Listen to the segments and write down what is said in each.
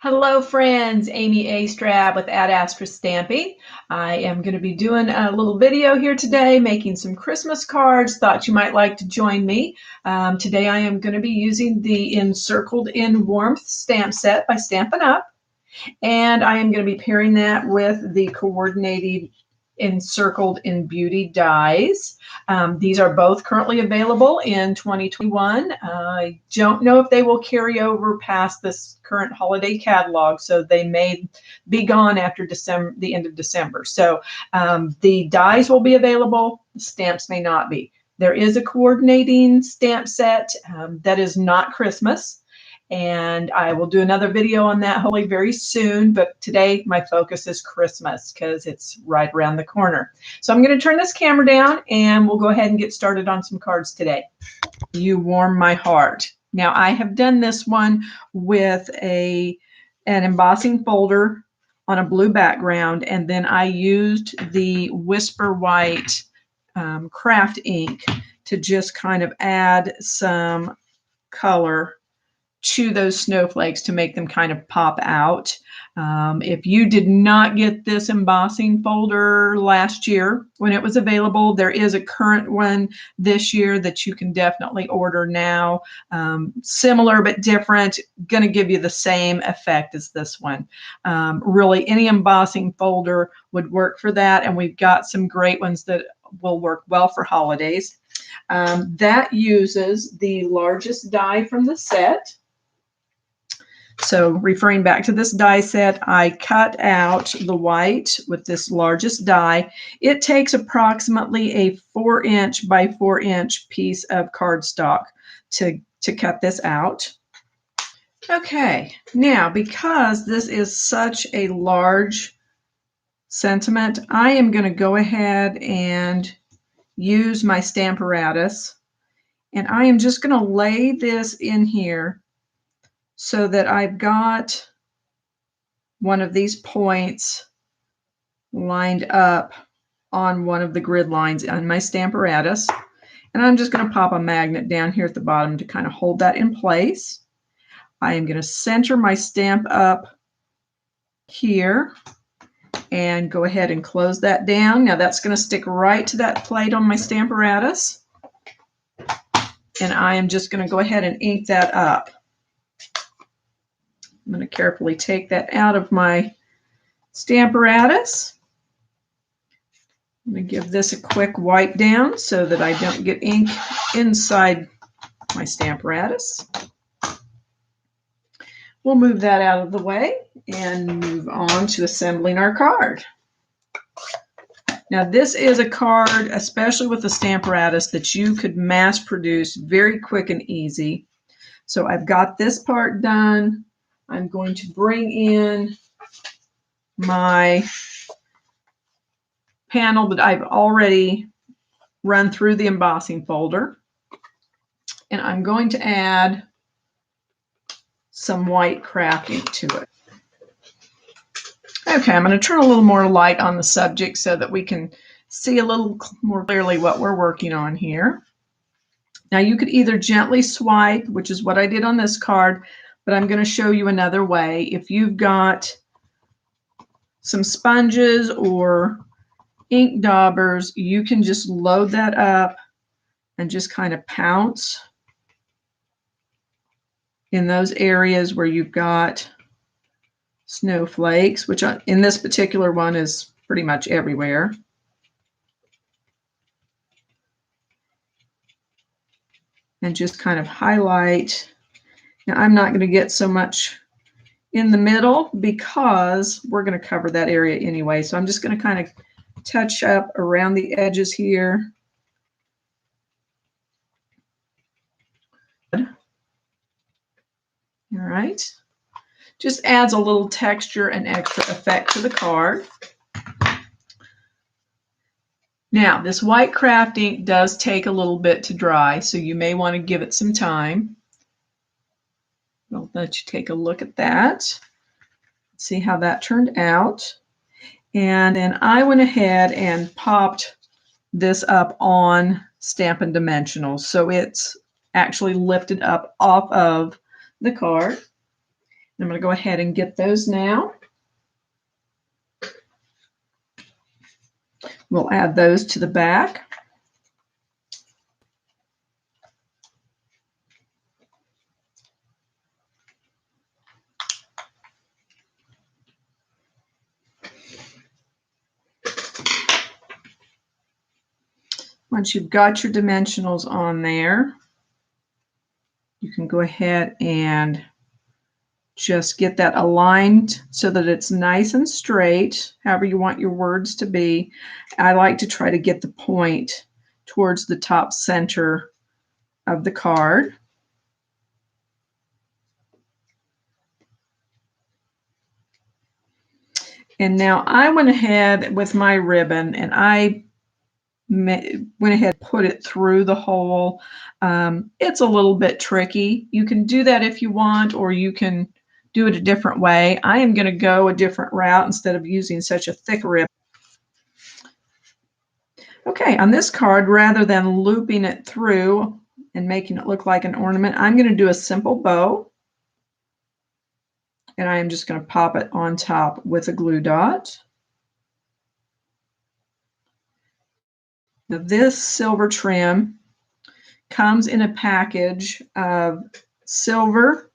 Hello friends, Amy A. Strab with Ad Astra Stamping. I am going to be doing a little video here today, making some Christmas cards. Thought you might like to join me. Today I am going to be using the Encircled in Warmth stamp set by Stampin Up. And I am going to be pairing that with the coordinated Encircled in Beauty dies. These are both currently available in 2021. I don't know if they will carry over past this current holiday catalog, so they may be gone after December, the end of December. So the dies will be available, the stamps may not be. There is a coordinating stamp set that is not Christmas. And I will do another video on that hopefully very soon. But today my focus is Christmas because it's right around the corner. So I'm going to turn this camera down and we'll go ahead and get started on some cards today. You Warm My Heart. Now I have done this one with an embossing folder on a blue background, and then I used the Whisper White craft ink to just kind of add some color to those snowflakes to make them kind of pop out. If you did not get this embossing folder last year when it was available, there is a current one this year that you can definitely order now. Similar but different, going to give you the same effect as this one. Really, any embossing folder would work for that, and we've got some great ones that will work well for holidays. That uses the largest die from the set. So referring back to this die set, I cut out the white with this largest die. It takes approximately a 4-inch by 4-inch piece of cardstock to cut this out. Okay, now because this is such a large sentiment, I am going to go ahead and use my Stamparatus, and I am just going to lay this in here so that I've got one of these points lined up on one of the grid lines on my Stamparatus. And I'm just going to pop a magnet down here at the bottom to kind of hold that in place. I am going to center my stamp up here and go ahead and close that down. Now that's going to stick right to that plate on my Stamparatus. And I am just going to go ahead and ink that up. I'm going to carefully take that out of my Stamparatus. I'm going to give this a quick wipe down so that I don't get ink inside my Stamparatus. We'll move that out of the way and move on to assembling our card. Now this is a card, especially with the Stamparatus, that you could mass produce very quick and easy. So I've got this part done. I'm going to bring in my panel that I've already run through the embossing folder, and I'm going to add some white craft ink to it. Okay, I'm going to turn a little more light on the subject so that we can see a little more clearly what we're working on here. Now you could either gently swipe, which is what I did on this card, but I'm going to show you another way. If you've got some sponges or ink daubers, you can just load that up and just kind of pounce in those areas where you've got snowflakes, which in this particular one is pretty much everywhere. And just kind of highlight. Now I'm not going to get so much in the middle because we're going to cover that area anyway. So I'm just going to kind of touch up around the edges here. All right. Just adds a little texture and extra effect to the card. Now this white craft ink does take a little bit to dry, so you may want to give it some time. I'll let you take a look at that. See how that turned out. And then I went ahead and popped this up on Stampin' Dimensionals. So it's actually lifted up off of the card. I'm going to go ahead and get those now. We'll add those to the back. Once you've got your dimensionals on there, you can go ahead and just get that aligned so that it's nice and straight, however you want your words to be. I like to try to get the point towards the top center of the card. And now I went ahead with my ribbon and I went ahead and put it through the hole. It's a little bit tricky. You can do that if you want, or you can do it a different way. I am going to go a different route instead of using such a thick ribbon. Okay, on this card, rather than looping it through and making it look like an ornament, I'm going to do a simple bow. And I am just going to pop it on top with a glue dot. Now this silver trim comes in a package of silver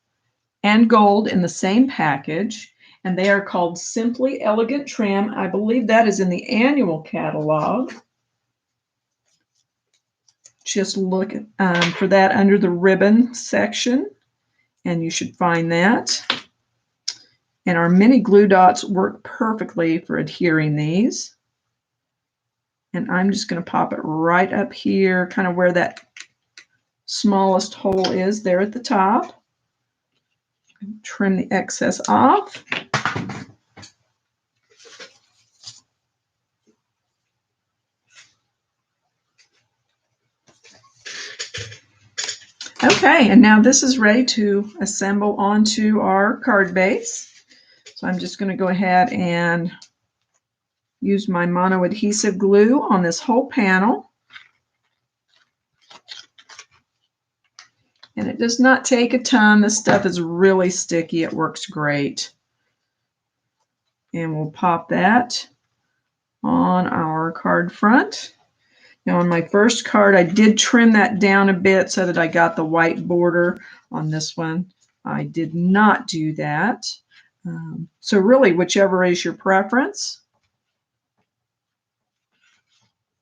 and gold in the same package, and they are called Simply Elegant Trim. I believe that is in the annual catalog. Just look for that under the ribbon section, and you should find that. And our mini glue dots work perfectly for adhering these. And I'm just going to pop it right up here, kind of where that smallest hole is there at the top. Trim the excess off. Okay, and now this is ready to assemble onto our card base. So I'm just going to go ahead and use my mono adhesive glue on this whole panel. And it does not take a ton. This stuff is really sticky. It works great. And we'll pop that on our card front. Now on my first card, I did trim that down a bit so that I got the white border. On this one, I did not do that. So really, whichever is your preference.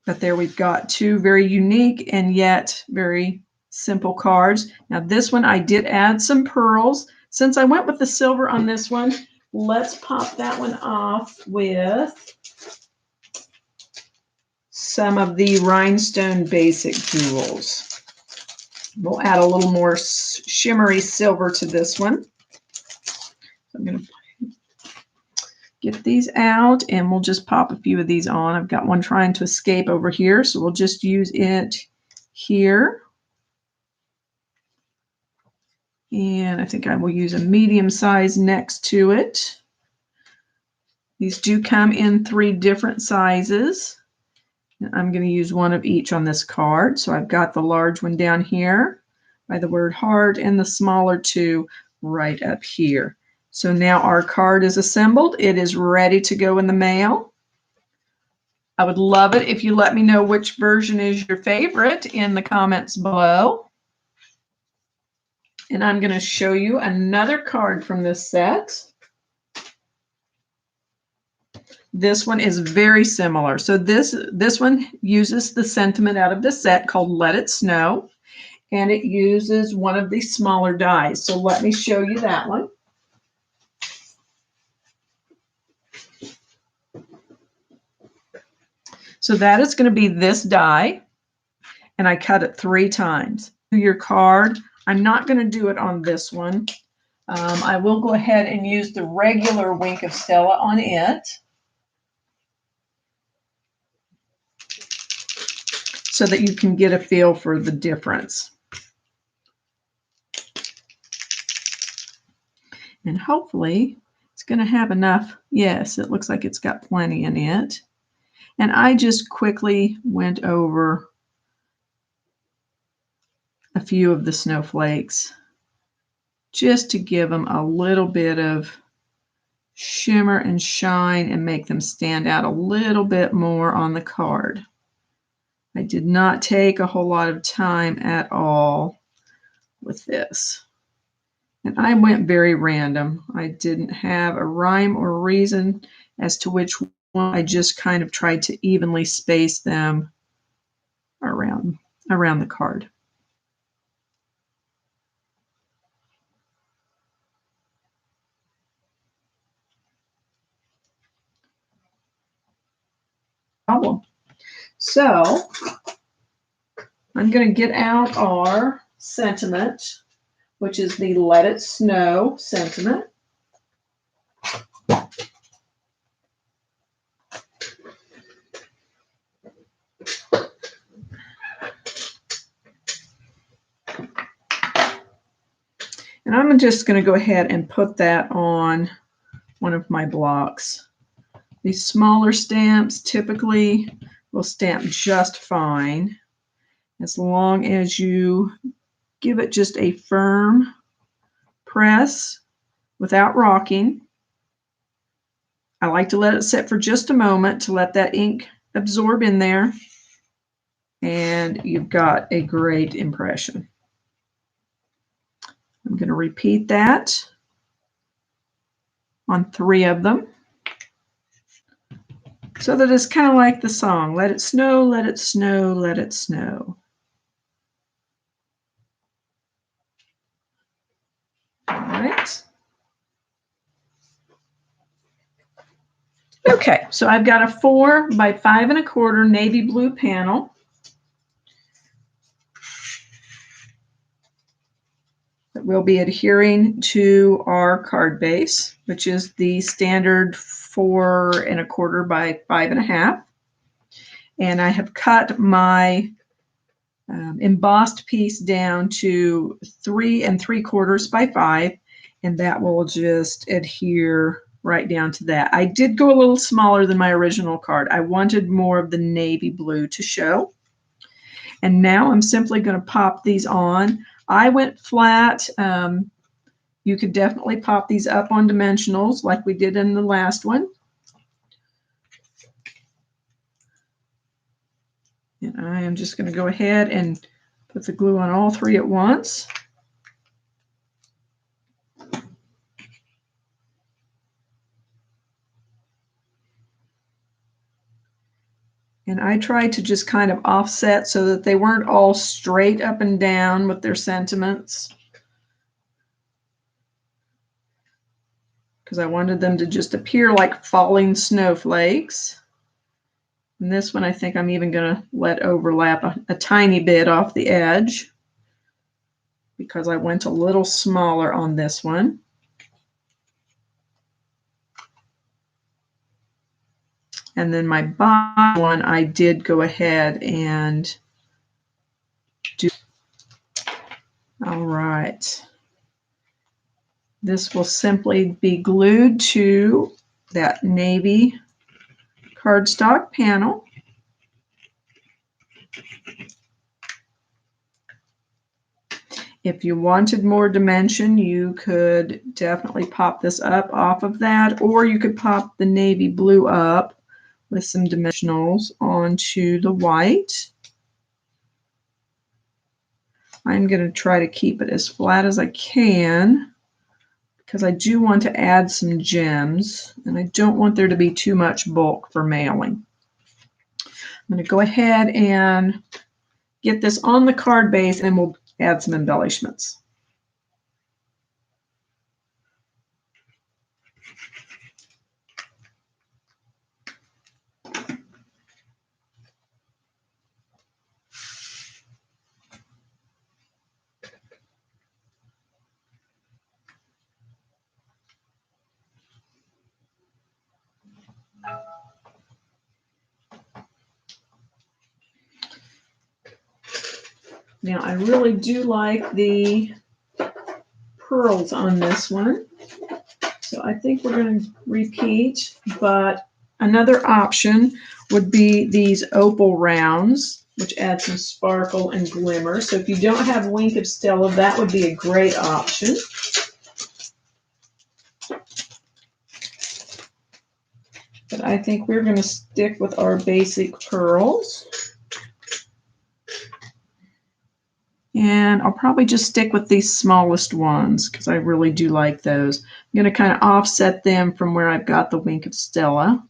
But there we've got two very unique and yet very simple cards. Now this one, I did add some pearls. Since I went with the silver on this one, let's pop that one off with some of the Rhinestone Basic Jewels. We'll add a little more shimmery silver to this one. I'm going to get these out and we'll just pop a few of these on. I've got one trying to escape over here, so we'll just use it here. And I think I will use a medium size next to it. These do come in 3 different sizes. I'm going to use one of each on this card. So I've got the large one down here by the word heart and the smaller 2 right up here. So now our card is assembled. It is ready to go in the mail. I would love it if you let me know which version is your favorite in the comments below. And I'm going to show you another card from this set. This one is very similar. So this one uses the sentiment out of the set called Let It Snow, and it uses one of these smaller dies. So let me show you that one. So that is going to be this die, and I cut it 3 times. Your card, I'm not going to do it on this one. I will go ahead and use the regular Wink of Stella on it, so that you can get a feel for the difference. And hopefully it's going to have enough. Yes, it looks like it's got plenty in it. And I just quickly went over a few of the snowflakes just to give them a little bit of shimmer and shine and make them stand out a little bit more on the card. I did not take a whole lot of time at all with this. And I went very random. I didn't have a rhyme or reason as to which one. I just kind of tried to evenly space them around the card. Problem. So I'm going to get out our sentiment, which is the Let It Snow sentiment. And I'm just going to go ahead and put that on one of my blocks. These smaller stamps typically will stamp just fine as long as you give it just a firm press without rocking. I like to let it sit for just a moment to let that ink absorb in there, and you've got a great impression. I'm going to repeat that on 3 of them so that it's kind of like the song, let it snow, let it snow, let it snow. All right. Okay, so I've got a 4 by 5 1/4 navy blue panel. That will be adhering to our card base, which is the standard 4 1/4 by 5 1/2. And I have cut my embossed piece down to 3 3/4 by 5, and that will just adhere right down to that. I did go a little smaller than my original card. I wanted more of the navy blue to show. And now I'm simply going to pop these on. I went flat. You could definitely pop these up on dimensionals like we did in the last one. And I am just going to go ahead and put the glue on all 3 at once. And I tried to just kind of offset so that they weren't all straight up and down with their sentiments, because I wanted them to just appear like falling snowflakes. And this one I think I'm even going to let overlap a tiny bit off the edge because I went a little smaller on this one. And then my bottom one, I did go ahead and do. All right. This will simply be glued to that navy cardstock panel. If you wanted more dimension, you could definitely pop this up off of that, or you could pop the navy blue up with some dimensionals onto the white. I'm going to try to keep it as flat as I can because I do want to add some gems and I don't want there to be too much bulk for mailing. I'm going to go ahead and get this on the card base and we'll add some embellishments. Now, I really do like the pearls on this one, so I think we're going to repeat, but another option would be these opal rounds, which add some sparkle and glimmer. So if you don't have Link of Stella, that would be a great option. But I think we're going to stick with our basic pearls. And I'll probably just stick with these smallest ones because I really do like those. I'm going to kind of offset them from where I've got the Wink of Stella.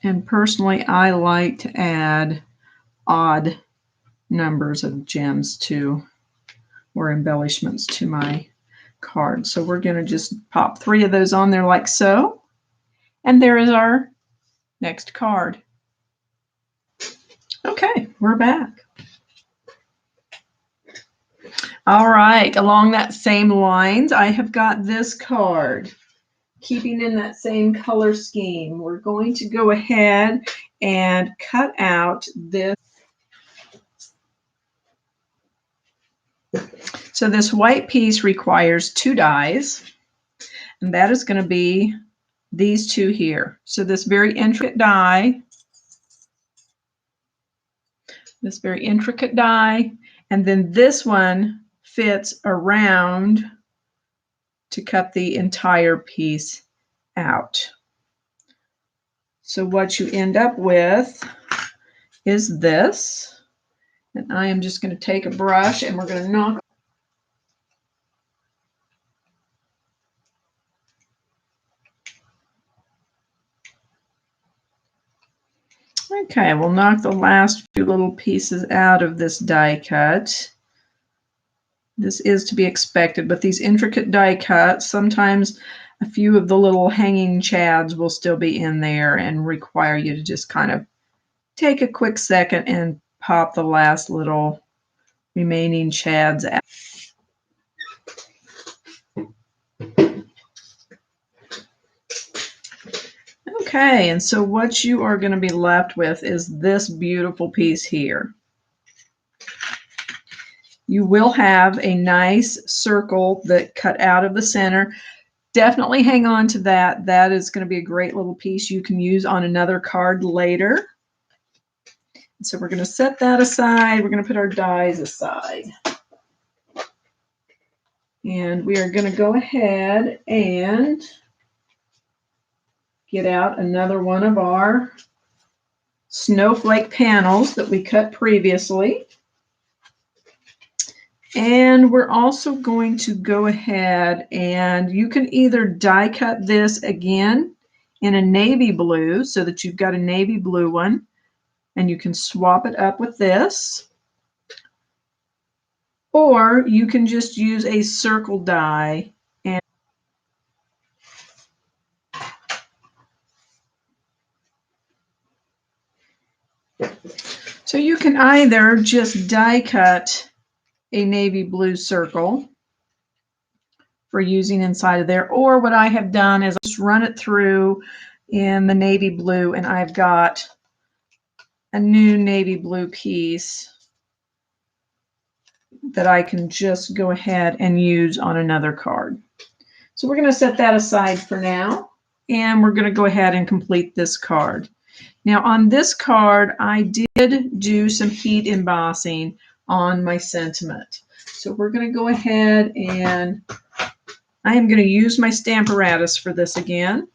And personally, I like to add odd numbers of gems to, or embellishments to my card. So we're going to just pop 3 of those on there like so. And there is our next card. Okay, we're back. All right, along that same lines, I have got this card. Keeping in that same color scheme, we're going to go ahead and cut out this. So this white piece requires 2 dies, and that is going to be these 2 here. So this very intricate die, and then this one fits around to cut the entire piece out. So what you end up with is this. And I am just going to take a brush and we're going to knock. Okay, we'll knock the last few little pieces out of this die cut. This is to be expected, but these intricate die cuts, sometimes a few of the little hanging chads will still be in there and require you to just kind of take a quick second and pop the last little remaining chads out. Okay, and so what you are going to be left with is this beautiful piece here. You will have a nice circle that cut out of the center. Definitely hang on to that. That is going to be a great little piece you can use on another card later. So we're going to set that aside. We're going to put our dies aside. And we are going to go ahead and get out another one of our snowflake panels that we cut previously. And we're also going to go ahead and you can either die cut this again in a navy blue so that you've got a navy blue one and you can swap it up with this. Or you can just use a circle die. And so you can either just die cut a navy blue circle for using inside of there, or what I have done is just run it through in the navy blue and I've got a new navy blue piece that I can just go ahead and use on another card. So we're going to set that aside for now, and we're going to go ahead and complete this card. Now on this card, I did do some heat embossing on my sentiment. So we're going to go ahead and I am going to use my Stamparatus for this again.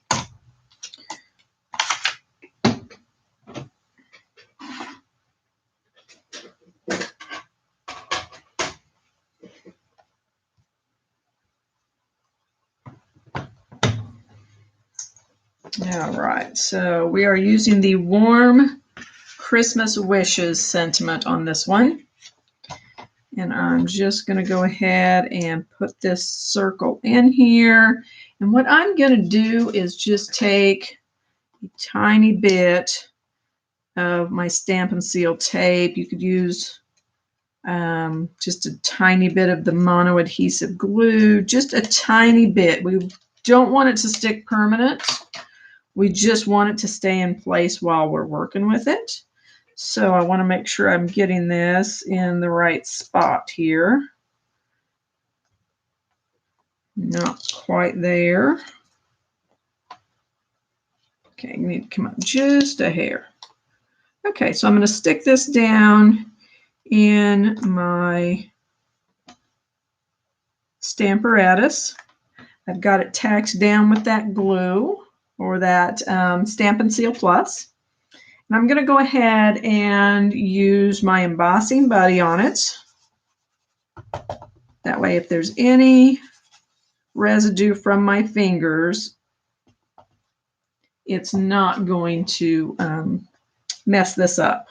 All right, so we are using the Warm Christmas Wishes sentiment on this one. And I'm just going to go ahead and put this circle in here. And what I'm going to do is just take a tiny bit of my Stampin' Seal tape. You could use just a tiny bit of the mono adhesive glue, just a tiny bit. We don't want it to stick permanent. We just want it to stay in place while we're working with it. So I want to make sure I'm getting this in the right spot here. Not quite there. Okay, you need to come up just a hair. Okay, so I'm going to stick this down in my Stamparatus. I've got it tacked down with that glue or that Stampin' Seal Plus. And I'm going to go ahead and use my embossing buddy on it. That way, if there's any residue from my fingers, it's not going to mess this up.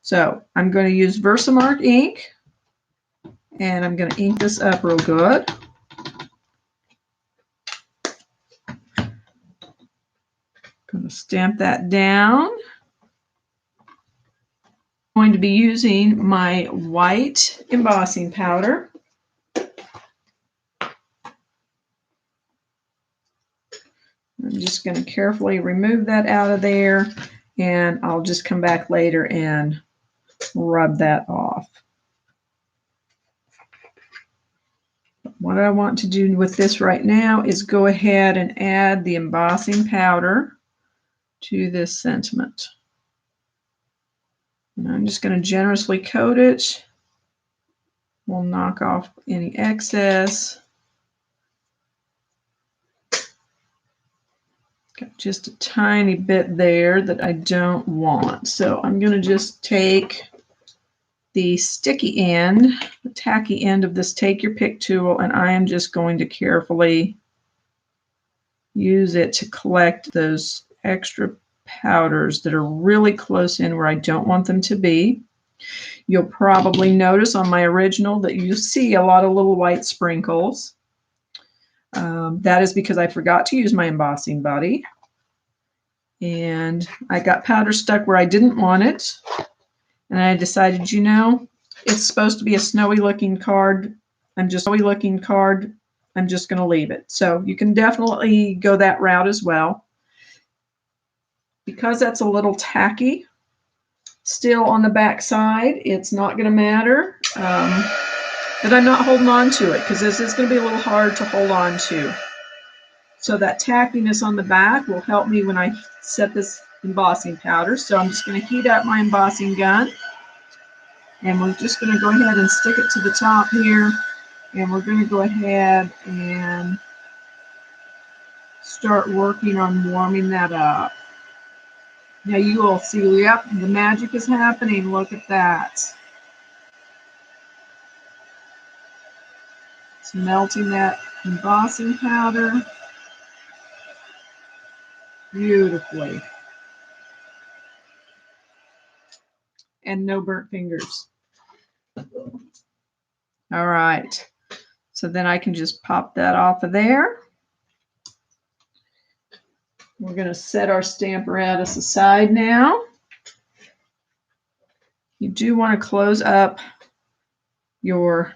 So I'm going to use Versamark ink, and I'm going to ink this up real good. Going to stamp that down. I'm going to be using my white embossing powder. I'm just going to carefully remove that out of there, and I'll just come back later and rub that off. What I want to do with this right now is go ahead and add the embossing powder to this sentiment. And I'm just going to generously coat it. We'll knock off any excess. Got just a tiny bit there that I don't want. So I'm going to just take the sticky end, the tacky end of this Take Your Pick tool, and I am just going to carefully use it to collect those extra powders that are really close in where I don't want them to be. You'll probably notice on my original that you see a lot of little white sprinkles. That is because I forgot to use my embossing buddy. And I got powder stuck where I didn't want it. And I decided, you know, it's supposed to be a snowy looking card. I'm just going to leave it. So you can definitely go that route as well. Because that's a little tacky still on the back side, it's not going to matter. But I'm not holding on to it because this is going to be a little hard to hold on to. So that tackiness on the back will help me when I set this embossing powder. So I'm just going to heat up my embossing gun. And we're just going to go ahead and stick it to the top here. And we're going to go ahead and start working on warming that up. Now you will see, yep, the magic is happening. Look at that. It's melting that embossing powder beautifully. And no burnt fingers. All right. So then I can just pop that off of there. We're going to set our Stamparatus aside now. You do want to close up your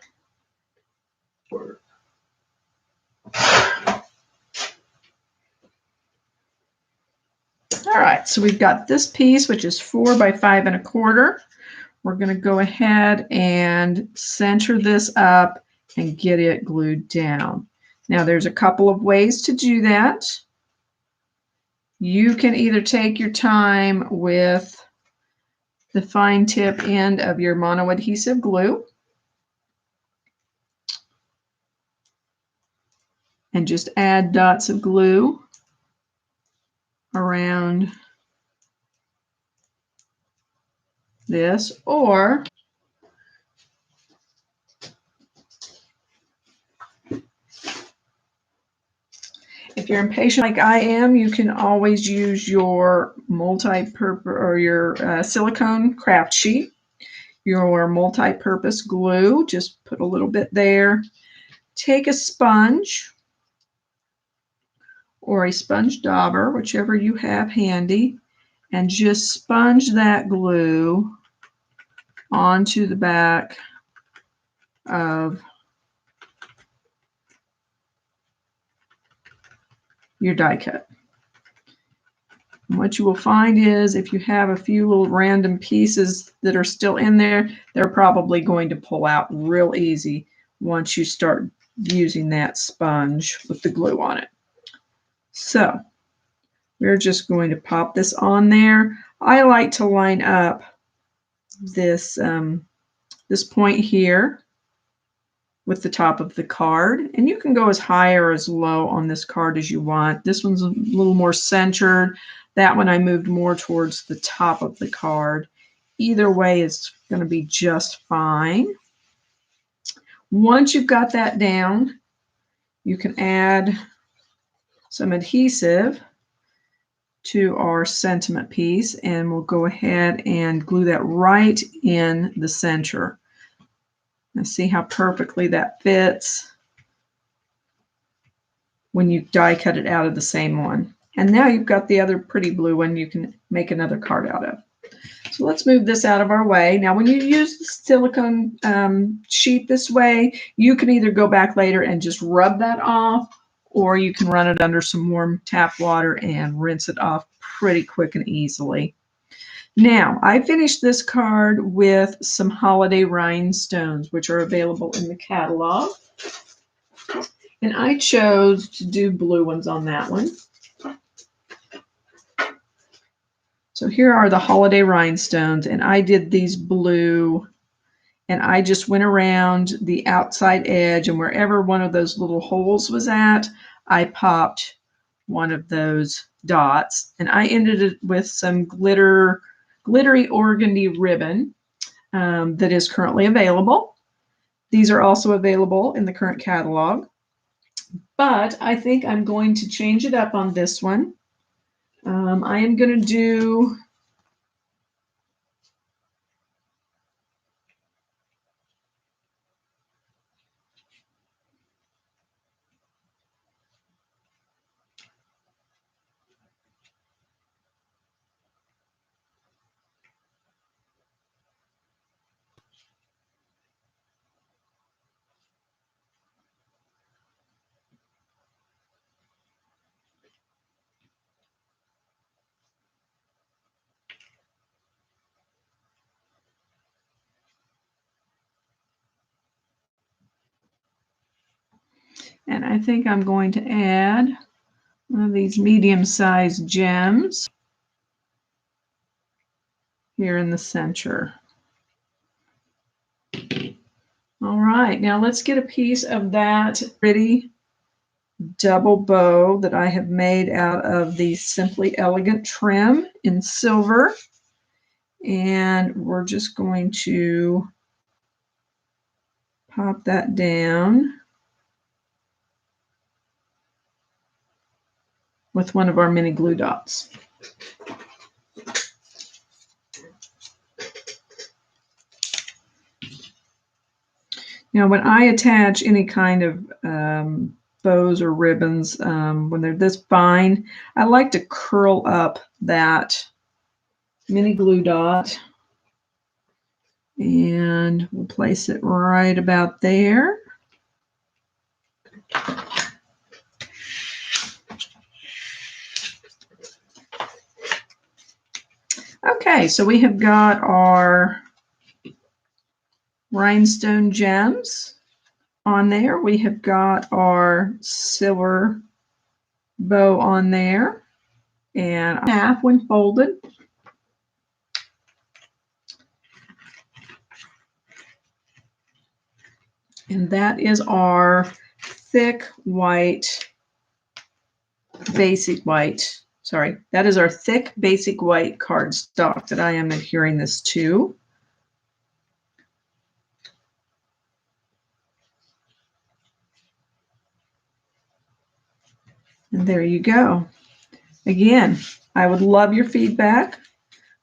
All right, so we've got this piece, which is 4 by 5 1/4. We're going to go ahead and center this up and get it glued down. Now, there's a couple of ways to do that. You can either take your time with the fine tip end of your mono-adhesive glue and just add dots of glue around this, or if you're impatient like I am, you can always use your multi-purpose or your silicone craft sheet, your multi-purpose glue. Just put a little bit there. Take a sponge or a sponge dauber, whichever you have handy, and just sponge that glue onto the back of your die cut. And what you will find is if you have a few little random pieces that are still in there, they're probably going to pull out real easy once you start using that sponge with the glue on it. So we're just going to pop this on there. I like to line up this, this point here with the top of the card. And you can go as high or as low on this card as you want. This one's a little more centered. That one I moved more towards the top of the card. Either way is going to be just fine. Once you've got that down, you can add some adhesive to our sentiment piece, and we'll go ahead and glue that right in the center. Now see how perfectly that fits when you die cut it out of the same one. And now you've got the other pretty blue one you can make another card out of. So let's move this out of our way. Now when you use the silicone sheet this way, you can either go back later and just rub that off, or you can run it under some warm tap water and rinse it off pretty quick and easily. Now, I finished this card with some holiday rhinestones, which are available in the catalog. And I chose to do blue ones on that one. So here are the holiday rhinestones, and I did these blue, and I just went around the outside edge, and wherever one of those little holes was at, I popped one of those dots, and I ended it with some glittery organdy ribbon that is currently available. These are also available in the current catalog, but I think I'm going to change it up on this one. I am going to do and I think I'm going to add one of these medium-sized gems here in the center. All right, now let's get a piece of that pretty double bow that I have made out of the Simply Elegant trim in silver. And we're just going to pop that down with one of our mini glue dots. Now, when I attach any kind of bows or ribbons, when they're this fine, I like to curl up that mini glue dot, and we'll place it right about there. Okay, so we have got our rhinestone gems on there. We have got our silver bow on there, and half when folded. And that is our thick white, basic white. Sorry, that is our thick basic white cardstock that I am adhering this to. And there you go. Again, I would love your feedback.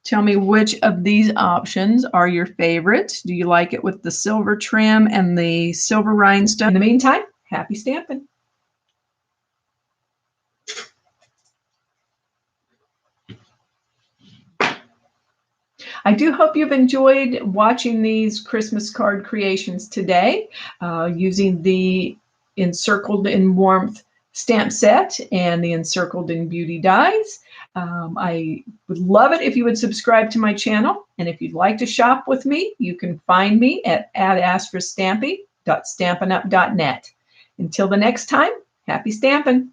Tell me which of these options are your favorite. Do you like it with the silver trim and the silver rhinestone? In the meantime, happy stamping. I do hope you've enjoyed watching these Christmas card creations today using the Encircled in Warmth stamp set and the Encircled in Beauty dies. I would love it if you would subscribe to my channel, and if you'd like to shop with me, you can find me at @stamping.stampinup.net. Until the next time, happy stamping!